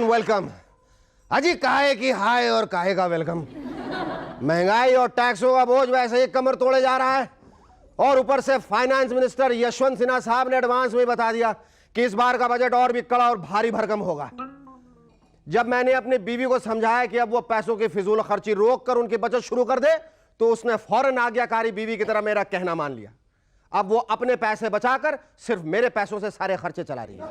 And welcome. अजी काहे की हाय और काहे का वेलकम। महंगाई और टैक्सों का बोझ वैसे ही कमर तोड़े जा रहा है और ऊपर से फाइनेंस मिनिस्टर यशवंत सिन्हा साहब ने एडवांस में बता दिया कि इस बार का बजट और भी कड़ा और भारी भरकम होगा। जब मैंने अपनी बीवी को समझाया कि अब वो पैसों की फिजूल खर्ची रोक कर उनकी बचत शुरू कर दे तो उसने फौरन आज्ञाकारी बीवी की तरह मेरा कहना मान लिया। अब वो अपने पैसे बचाकर सिर्फ मेरे पैसों से सारे खर्चे चला रही है।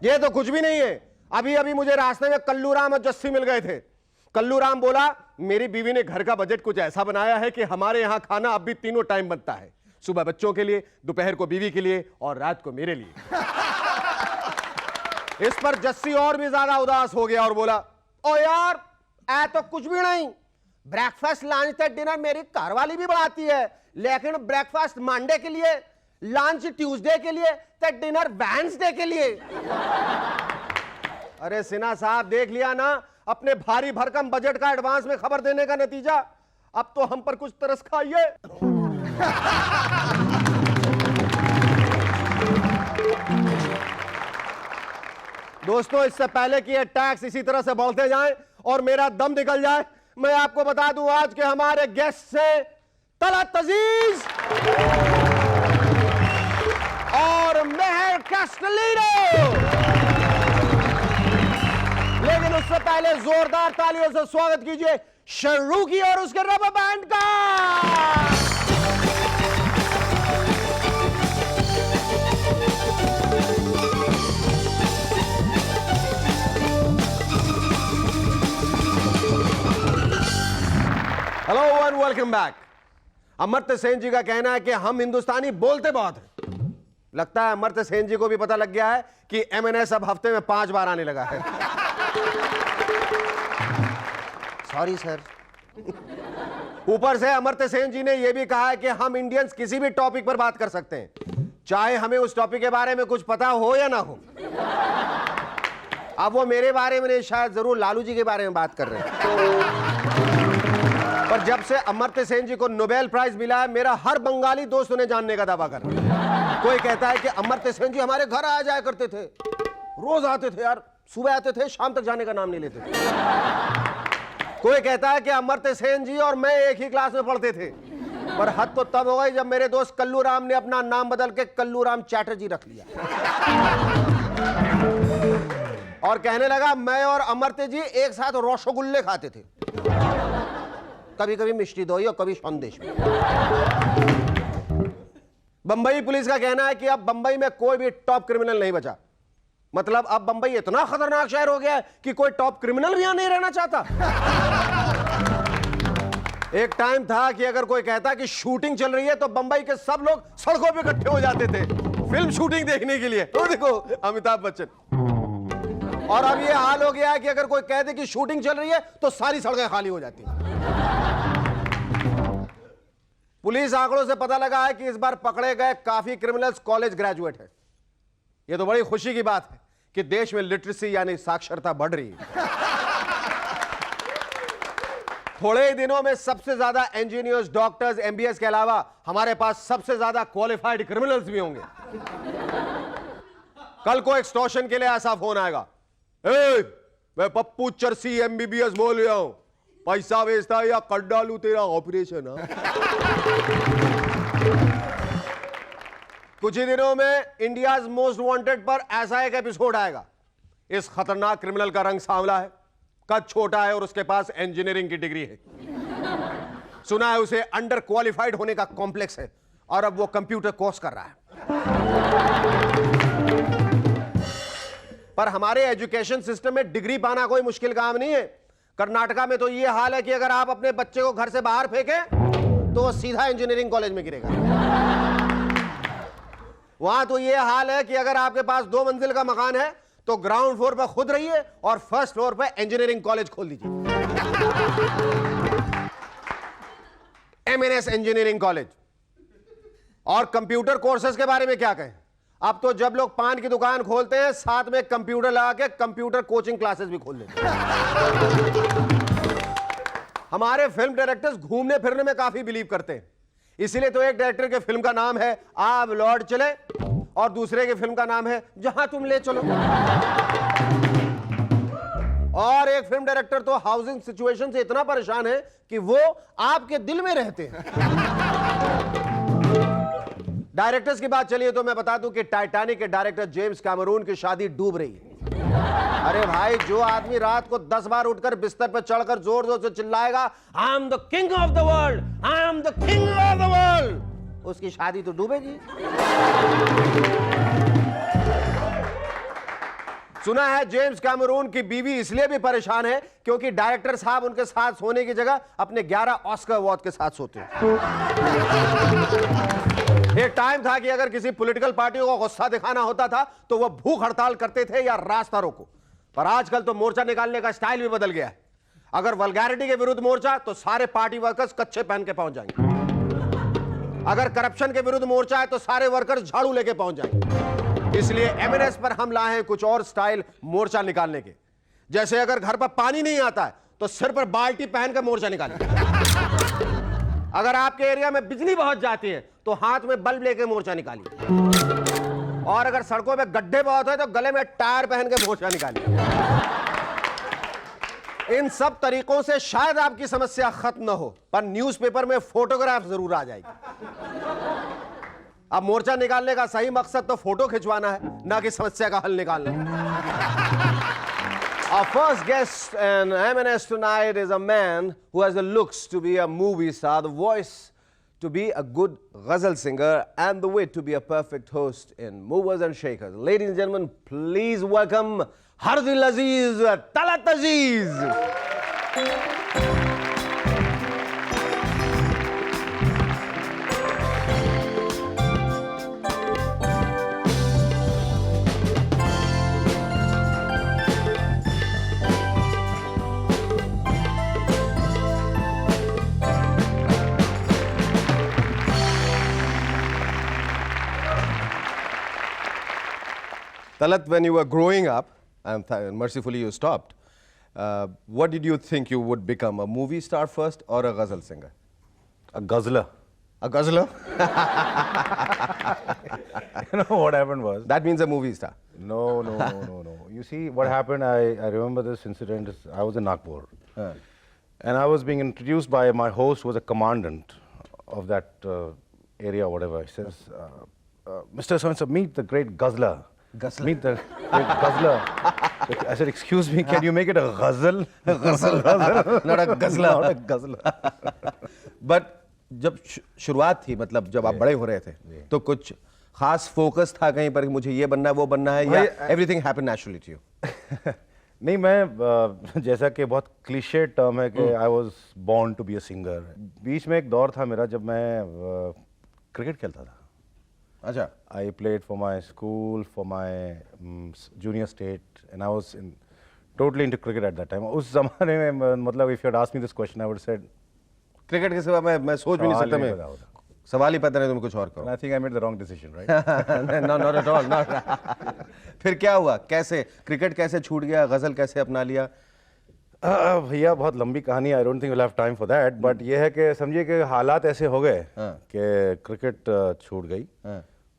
ये तो कुछ भी नहीं है। अभी अभी मुझे रास्ते में कल्लू राम और जस्सी मिल गए थे। कल्लू राम बोला मेरी बीवी ने घर का बजट कुछ ऐसा बनाया है कि हमारे यहां खाना अब भी तीनों टाइम बनता है, सुबह बच्चों के लिए, दोपहर को बीवी के लिए और रात को मेरे लिए। इस पर जस्सी और भी ज्यादा उदास हो गया और बोला ओ यार ऐ तो कुछ भी नहीं, ब्रेकफास्ट लंच तक डिनर मेरी कारवाली भी बढ़ाती है, लेकिन ब्रेकफास्ट मंडे के लिए, लंच ट्यूसडे के लिए तो डिनर वेडनेसडे के लिए। अरे सिन्हा साहब देख लिया ना अपने भारी भरकम बजट का एडवांस में खबर देने का नतीजा। अब तो हम पर कुछ तरस खाइए। दोस्तों इससे पहले कि ये टैक्स इसी तरह से बढ़ते जाएं और मेरा दम निकल जाए, मैं आपको बता दूं आज के हमारे गेस्ट से तलत अजीज और मेहर कैस्टलिनो। लेकिन उससे पहले जोरदार तालियों से स्वागत कीजिए शर्रूकी और उसके रबर बैंड का। Hello and welcome back. Amartya Sen ji का कहना है कि हम हिंदुस्तानी बोलते बहुत हैं। लगता है अमर्त्य सेन जी को भी पता लग गया है कि एमएनएस अब हफ्ते में 5 बार आने लगा है। Sorry sir. ऊपर से अमर्त्य सेन जी ने यह भी कहा है कि हम इंडियंस किसी भी टॉपिक पर बात कर सकते हैं, चाहे हमें उस टॉपिक के बारे में कुछ पता हो या ना हो। अब वो मेरे बारे में नहीं, शायद जरूर लालू जी के बारे में बात कर रहे हैं। पर जब से अमर्त्य सेन जी को नोबेल प्राइज मिला है, मेरा हर बंगाली दोस्त उन्हें जानने का दावा कर रहा है। कोई कहता है कि अमर्त्य सेन जी हमारे घर आ जाया करते थे, रोज आते थे यार, सुबह आते थे शाम तक जाने का नाम नहीं लेते थे। कोई कहता है कि अमर्त्य सेन जी और मैं एक ही क्लास में पढ़ते थे। पर हद तो तब हो गई जब मेरे दोस्त कल्लू राम ने अपना नाम बदल के कल्लू राम चैटर्जी रख लिया और कहने लगा मैं और अमर्त्य जी एक साथ रसगुल्ले खाते थे, कभी कभी मिष्टी दोई और कभी संदेश में। बंबई पुलिस का कहना है कि अब बंबई में कोई भी टॉप क्रिमिनल नहीं बचा। मतलब अब बंबई इतना खतरनाक शहर हो गया है कि कोई टॉप क्रिमिनल भी यहां नहीं रहना चाहता। एक टाइम था कि अगर कोई कहता कि शूटिंग चल रही है तो बंबई के सब लोग सड़कों पे इकट्ठे हो जाते थे फिल्म शूटिंग देखने के लिए। तो देखो अमिताभ बच्चन। और अब ये हाल हो गया है कि अगर कोई कह दे कि शूटिंग चल रही है तो सारी सड़कें खाली हो जाती हैं। पुलिस आंकड़ों से पता लगा है कि इस बार पकड़े गए काफी क्रिमिनल्स कॉलेज ग्रेजुएट हैं। यह तो बड़ी खुशी की बात है कि देश में लिटरेसी यानी साक्षरता बढ़ रही है। थोड़े ही दिनों में सबसे ज्यादा इंजीनियर्स, डॉक्टर्स, एमबीएस के अलावा हमारे पास सबसे ज्यादा क्वालिफाइड क्रिमिनल्स भी होंगे। कल को एक्सटॉर्शन के लिए ऐसा फोन आएगा, मैं पप्पू चरसी एमबीबीएस बोल रहा हूं, पैसा भेजता या कर डालू तेरा ऑपरेशन। कुछ ही दिनों में इंडियाज मोस्ट वांटेड पर ऐसा एक एपिसोड आएगा। इस खतरनाक क्रिमिनल का रंग सांवला है, कद छोटा है और उसके पास इंजीनियरिंग की डिग्री है। सुना है उसे अंडर क्वालिफाइड होने का कॉम्प्लेक्स है और अब वो कंप्यूटर कोर्स कर रहा है। पर हमारे एजुकेशन सिस्टम में डिग्री पाना कोई मुश्किल काम नहीं है। कर्नाटका में तो ये हाल है कि अगर आप अपने बच्चे को घर से बाहर फेंकें तो वो सीधा इंजीनियरिंग कॉलेज में गिरेगा। वहां तो ये हाल है कि अगर आपके पास 2 मंजिल का मकान है तो ग्राउंड फ्लोर पर खुद रहिए और फर्स्ट फ्लोर पर इंजीनियरिंग कॉलेज खोल दीजिए, एमएनएस इंजीनियरिंग कॉलेज। और कंप्यूटर कोर्सेज के बारे में क्या कहें, अब तो जब लोग पान की दुकान खोलते हैं साथ में कंप्यूटर लगा के कंप्यूटर कोचिंग क्लासेस भी खोल लेते हैं। हमारे फिल्म डायरेक्टर्स घूमने फिरने में काफी बिलीव करते हैं, इसीलिए तो एक डायरेक्टर के फिल्म का नाम है आप लौट चले और दूसरे की फिल्म का नाम है जहां तुम ले चलो। और एक फिल्म डायरेक्टर तो हाउसिंग सिचुएशन से इतना परेशान है कि वो आपके दिल में रहते हैं। डायरेक्टर्स की बात चलिए तो मैं बता दूं कि टाइटैनिक के डायरेक्टर जेम्स कैमरून की शादी डूब रही है। अरे भाई, जो आदमी रात को 10 बार उठकर बिस्तर पर चढ़कर जोर जोर से चिल्लाएगा I am the king of the world, I am the king of the world, उसकी शादी तो डूबेगी। सुना है जेम्स कैमरून की बीवी इसलिए भी परेशान है क्योंकि डायरेक्टर साहब उनके साथ सोने की जगह अपने 11 ऑस्कर अवार्ड के साथ सोते हैं। एक टाइम था कि अगर किसी पॉलिटिकल पार्टी को गुस्सा दिखाना होता था तो वह भूख हड़ताल करते थे या रास्ता रोको, पर आजकल तो मोर्चा निकालने का स्टाइल भी बदल गया है। अगर वल्गैरिटी के विरुद्ध मोर्चा तो सारे पार्टी वर्कर्स कच्चे पहन के पहुंच जाएंगे। अगर करप्शन के विरुद्ध मोर्चा है तो सारे वर्कर्स झाड़ू लेके पहुंच जाएंगे। इसलिए एमएनएस पर हम लाए हैं कुछ और स्टाइल मोर्चा निकालने के। जैसे अगर घर पर पानी नहीं आता है तो सिर पर बाल्टी पहन कर मोर्चा निकालिए। अगर आपके एरिया में बिजली बहुत जाती है तो हाथ में बल्ब लेके मोर्चा निकालिए। और अगर सड़कों में गड्ढे बहुत है तो गले में टायर पहन के मोर्चा निकालिए। इन सब तरीकों से शायद आपकी समस्या खत्म न हो, पर न्यूज़पेपर में फोटोग्राफ जरूर आ जाएगी। अब मोर्चा निकालने का सही मकसद तो फोटो खिंचवाना है, ना कि समस्या का हल निकालना। Our first guest in M&S tonight is a man who has the looks to be a movie star, the voice to be a good ghazal singer, and the wit to be a perfect host in Movers and Shakers. Ladies and gentlemen, please welcome Hardil Aziz, Talat Aziz. Talat, when you were growing up, and mercifully you stopped, what did you think you would become, a movie star first or a ghazal singer? A guzzler. A guzzler? You know what happened was? That means a movie star. No. You see, what happened, I remember this incident. I was in Nagpur. And I was being introduced by my host, who was a commandant of that area, whatever. He says, Mr. So-and-so, meet the great guzzler. Guzzler. Meet the great guzzler. I said, excuse me, can you make it a ghazal? Ghazal. Not a guzzler. Not a guzzler. But जब शुरुआत थी, मतलब जब आप बड़े हो रहे थे, तो कुछ खास फोकस था कहीं पर कि मुझे ये बनना है वो बनना है, या everything happened naturally to you? नहीं, मैं जैसा कि बहुत क्लीशे टर्म है कि I was born to be a singer. बीच में एक दौर था मेरा जब मैं क्रिकेट खेलता था। अच्छा। I played for my school, for my junior state, and I was in totally into cricket at that time. उस जमाने में मतलब if you had asked me this question I would said cricket के सिवा मैं सोच भी नहीं सकता, मैं सवाल ही पता नहीं, तुम कुछ और करो। I think I made the wrong decision, right? No, not at all, not. फिर क्या हुआ, कैसे क्रिकेट कैसे छूट गया, गजल कैसे अपना लिया? भैया बहुत लंबी कहानी, I don't think will have time for that, but ये है कि समझिए कि हालात ऐसे हो गए कि क्रिकेट छूट गई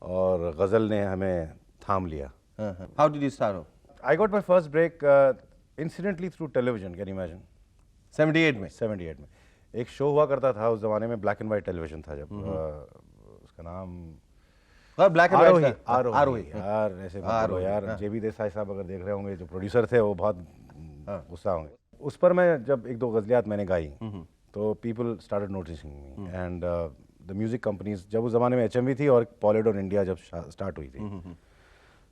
और गजल ने हमें थाम लिया। How did you start? I got my first break incidentally through television, can you imagine? 78 में? 78 में एक शो हुआ करता था उस जमाने में, ब्लैक एंड व्हाइट टेलीविजन था जब, उसका नाम ब्लैक एंड व्हाइट आरोही यार, ऐसे बोलो यार। जेबी देसाई साहब अगर देख रहे होंगे, जो प्रोड्यूसर थे, वो बहुत गुस्सा होंगे। उस पर मैं जब एक दो गजलियात मैंने गाई तो people started noticing me, and the music companies, जब उस जमाने में HMV थी और पॉलिडोर इंडिया जब स्टार्ट हुई थी,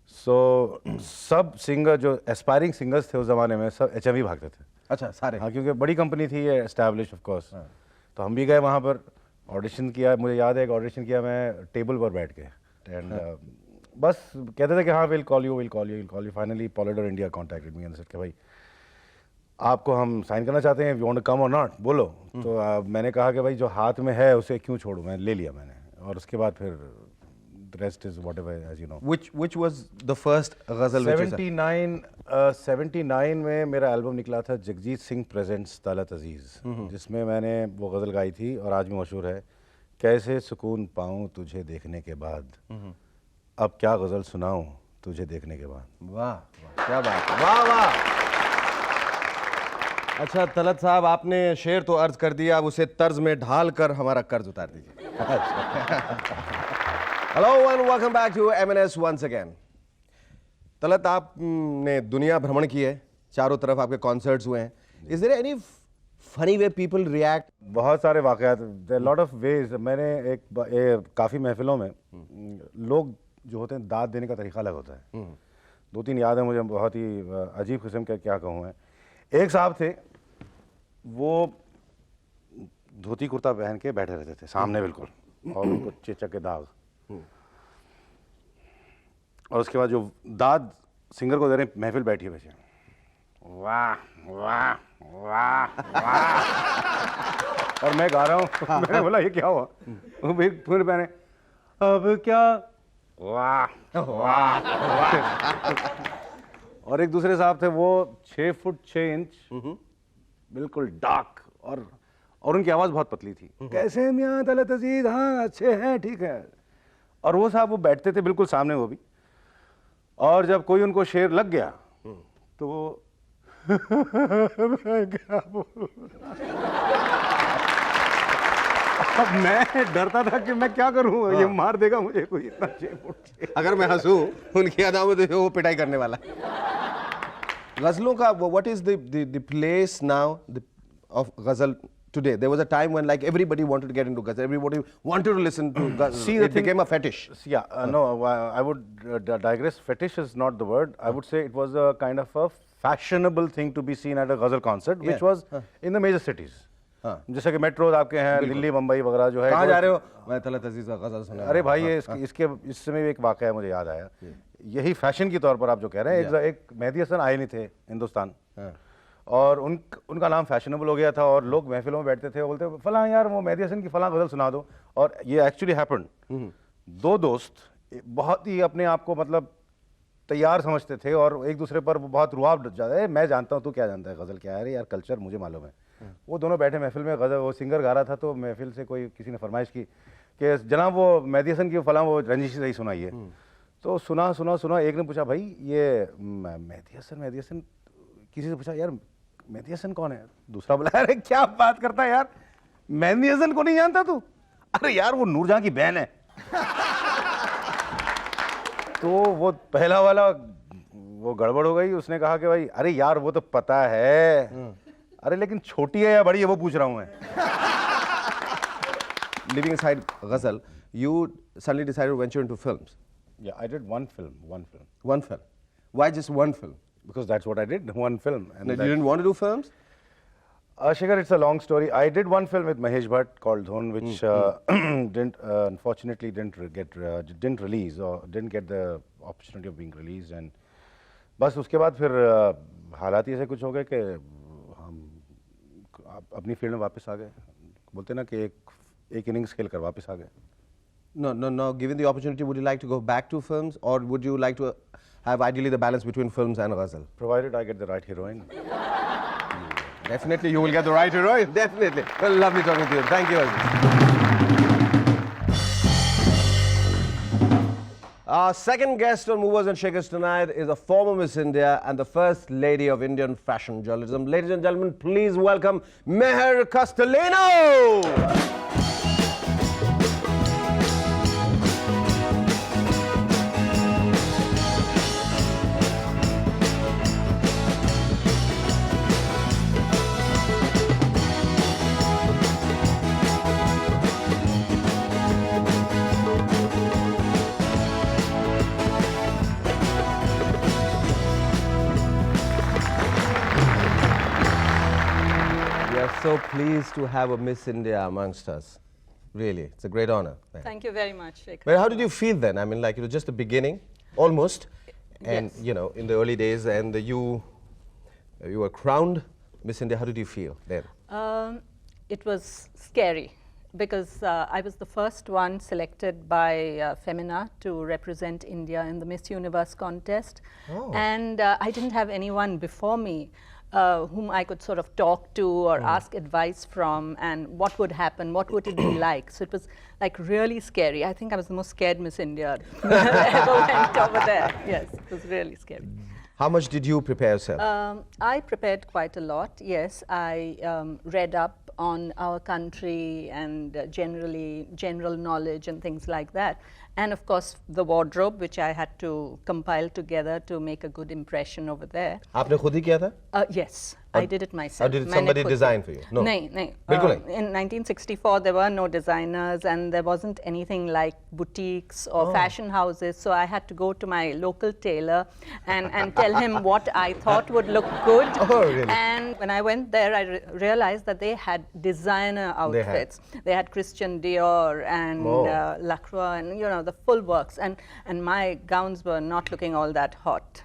सो सब सिंगर जो एस्पायरिंग सिंगर्स थे उस जमाने में सब HMV भागते थे। अच्छा, सारे? हाँ, क्योंकि बड़ी कंपनी थी ये, एस्टैब्लिश ऑफ कोर्स। तो हम भी गए वहाँ पर, ऑडिशन किया। मुझे याद है एक ऑडिशन किया मैं टेबल पर बैठ के, एंड बस कहते थे कि हाँ will call you. Finally Polydor India contacted me and said कि भाई आपको हम साइन करना चाहते हैं, यू वांट टू कम और नॉट, बोलो। तो मैंने कहा कि भाई जो हाथ में है उसे क्यों छोड़ूं, मैं ले लिया मैंने, और उसके बाद फिर the rest is whatever, as you know. Which was the first ghazal? 79 में मेरा एल्बम निकला था, जगजीत सिंह प्रेजेंट्स तलत अजीज, जिसमें मैंने वो गज़ल गाई थी और आज भी मशहूर है, कैसे सुकून पाऊँ तुझे देखने के बाद, अब क्या गज़ल सुनाऊं तुझे देखने के बाद। वाह वाह, क्या बात है, वाह वाह। अच्छा तलत साहब, आपने शेर तो अर्ज कर दिया, अब उसे तर्ज में ढाल कर हमारा कर्ज उतार दीजिए। Hello and welcome back to M&S once again. Talat, आपने दुनिया भ्रमण की है, चारों तरफ आपके कॉन्सर्ट्स हुए हैं। Is there any funny way people react? बहुत सारे वाक़यात, लॉट ऑफ वेज। मैंने काफ़ी महफिलों में लोग जो होते हैं दाद देने का तरीका अलग होता है। दो तीन याद है मुझे, बहुत ही अजीब किस्म के, क्या कहूँ मैं। एक साहब थे, वो धोती कुर्ता पहन के बैठे रहते थे सामने बिल्कुल, और उनको चेचक के दाग, और उसके बाद जो दाद सिंगर को दे रहे हैं, महफिल बैठी है वैसे, वाह वाह वाह वाह, और मैं गा रहा हूँ। मैंने बोला ये क्या हुआ? वो भी फिर मैंने, अब क्या, वाह वाह वाह। और एक दूसरे साहब थे, वो 6 फुट 6 इंच, बिल्कुल डार्क, और उनकी आवाज़ बहुत पतली थी। कैसे मियां तलत अजीज, हाँ अच्छे हैं, ठीक है। और वो साहब वो बैठते थे बिल्कुल सामने, वो भी, और जब कोई उनको शेर लग गया तो वो मैं क्या बोलूं? अब मैं डरता था कि मैं क्या करूं, ये मार देगा मुझे कोई इतना 6 फुट। अगर मैं हंसूं उनकी अदा में तो वो पिटाई करने वाला है। गजलों का what is the place now of गजल today? There was a time when like everybody wanted to get into ghazal, everybody wanted to listen to ghazal. See, it became a fetish. Yeah, no, I would digress. Fetish is not the word. I would say it was a kind of a fashionable thing to be seen at a ghazal concert, which was in the major cities. जैसे कि metros आपके हैं, दिल्ली, मुंबई वगैरह जो है। कहाँ जा रहे हो? मैं तलत अजीज का गजल सुना। अरे भाई, ये इस समय एक वाकया मुझे याद आया। यही फैशन के तौर पर आप जो कह रहे हैं, एक मेहदी हसन आए नहीं थे हिंदुस्तान, और उनका नाम फैशनेबल हो गया था, और लोग महफिलों में बैठते थे, वो बोलते फलां यार वो मेहदी हसन की फलां गज़ल सुना दो। और ये एक्चुअली हैपेंड। दो दोस्त बहुत ही अपने आप को मतलब तैयार समझते थे, और एक दूसरे पर बहुत रुआब जाता है, मैं जानता हूँ तू क्या जानता है गज़ल क्या है, अरे यार कल्चर मुझे मालूम है। वो दोनों बैठे महफिल में, गज़ल वो सिंगर गा रहा था, तो महफिल से किसी ने फरमाइश की कि जनाब वो मेहदी हसन की फलां वो रंजिश सही सुनाइए। तो सुना सुना सुना, एक ने पूछा भाई ये मेहदी हसन, किसी से पूछा यार मेहदी हसन कौन है? दूसरा बोला अरे क्या बात करता है यार, मेहदी हसन को नहीं जानता तू? अरे यार वो नूरजहां की बहन है। तो वो पहला वाला वो गड़बड़ हो गई, उसने कहा कि भाई अरे यार वो तो पता है, अरे लेकिन छोटी है या बड़ी है वो पूछ रहा हूं मैं। Leaving aside ghazal, you suddenly decided to venture into films. Yeah, I did one film. One film. Why just one film? Because that's what I did, one film. And you didn't want to do films? Shikhar, it's a long story. I did one film with Mahesh Bhatt called Dhon, which unfortunately didn't release, or didn't get the opportunity of being released. And बस उसके बाद फिर हालात ही ऐसे कुछ हो गए कि हम अपनी फील्ड में वापस आ गए। बोलते ना कि एक इनिंग्स खेल कर वापस आ गए। No. Given the opportunity, would you like to go back to films, or would you like to have ideally the balance between films and ghazal? Provided I get the right heroine. Definitely, you will get the right heroine. Definitely. Well, lovely talking to you. Thank you. Our second guest on Movers and Shakers tonight is a former Miss India and the first lady of Indian fashion journalism. Ladies and gentlemen, please welcome Meher Castellano. So pleased to have a Miss India amongst us. Really, it's a great honor. Thank you very much, Shekhar. But how did you feel then? I mean, like it was just the beginning, almost, and Yes. you know, in the early days, and you were crowned Miss India. How did you feel then? It was scary because I was the first one selected by Femina to represent India in the Miss Universe contest, Oh. and I didn't have anyone before me. whom I could sort of talk to or ask advice from, and what would happen, what would it be like. So it was like really scary. I think I was the most scared Miss India that ever went over there. Yes, it was really scary. How much did you prepare yourself? I prepared quite a lot, yes. I read up on our country and general knowledge and things like that. And of course, the wardrobe, which I had to compile together to make a good impression over there. आपने खुद ही किया था? Yes, I did it myself. Or did मैंने somebody खुद design किया। for you? No. नहीं, नहीं. बिल्कुल नहीं? In 1964, there were no designers and there wasn't anything like boutiques or fashion houses. So I had to go to my local tailor and tell him what I thought would look good. Oh, really? And when I went there, I realized that they had designer outfits. They had Christian Dior and Lacroix and, you know, the full works. And my gowns were not looking all that hot.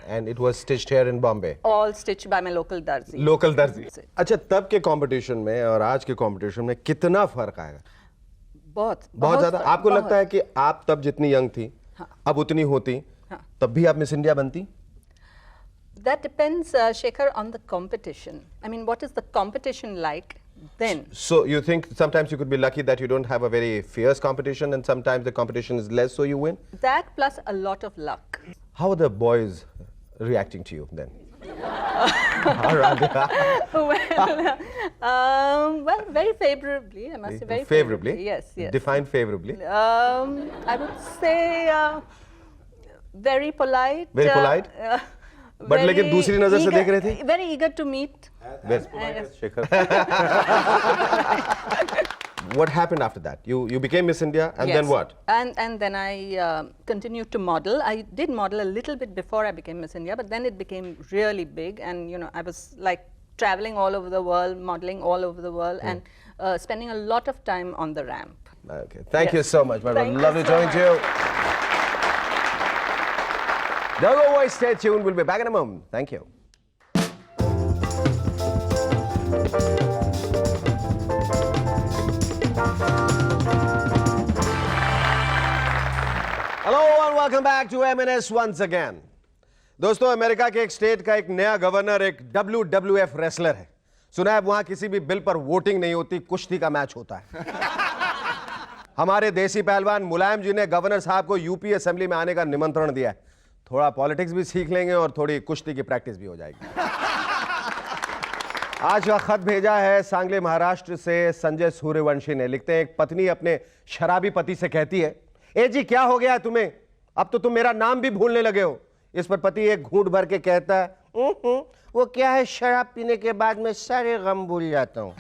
And it was stitched here in Bombay. All stitched by my local darzi. Local दर्जी। अच्छा, तब के competition में और आज के competition में कितना फर्क आएगा? बहुत ज्यादा। आपको लगता है कि आप तब जितनी यंग थी, अब उतनी होती, तब भी आप मिस इंडिया बनती? That depends, Shekhar, on the competition. I mean, what is the competition like then? So you think sometimes you could be lucky that you don't have a very fierce competition, and sometimes the competition is less, so you win? That plus a lot of luck. How are the boys reacting to you then? Well, very favorably, I must say, very favorably. Yes, yes. Define favorably. I would say very polite. Very polite? But लेकिन दूसरी नजर से देख रहे थे? Very eager to meet. Shekhar. What happened after that? You became Miss India, and Yes. then what? And then I continued to model. I did model a little bit before I became Miss India, but then it became really big, and you know, I was like traveling all over the world, modeling all over the world, and spending a lot of time on the ramp. Okay. Thank you so much, my Thank brother. you Lovely so talking to you. Don't go away. Stay tuned. We'll be back in a moment. Thank you. Hello and welcome back to M&S once again. दोस्तों, America के एक state का एक नया governor एक WWF wrestler है। सुना है वहां किसी भी बिल पर वोटिंग नहीं होती, कुश्ती का मैच होता है। हमारे देसी पहलवान मुलायम जी ने गवर्नर साहब को यूपी असेंबली में आने का निमंत्रण दिया है। थोड़ा पॉलिटिक्स भी सीख लेंगे और थोड़ी कुश्ती की प्रैक्टिस भी हो जाएगी। आज का खत भेजा है सांगली महाराष्ट्र से संजय सूर्यवंशी ने। लिखते हैं, एक पत्नी अपने शराबी पति से कहती है, ए जी क्या हो गया तुम्हें, अब तो तुम मेरा नाम भी भूलने लगे हो। इस पर पति एक घूंट भर के कहता है, वो क्या है, शराब पीने के बाद मैं सारे गम भूल जाता हूं।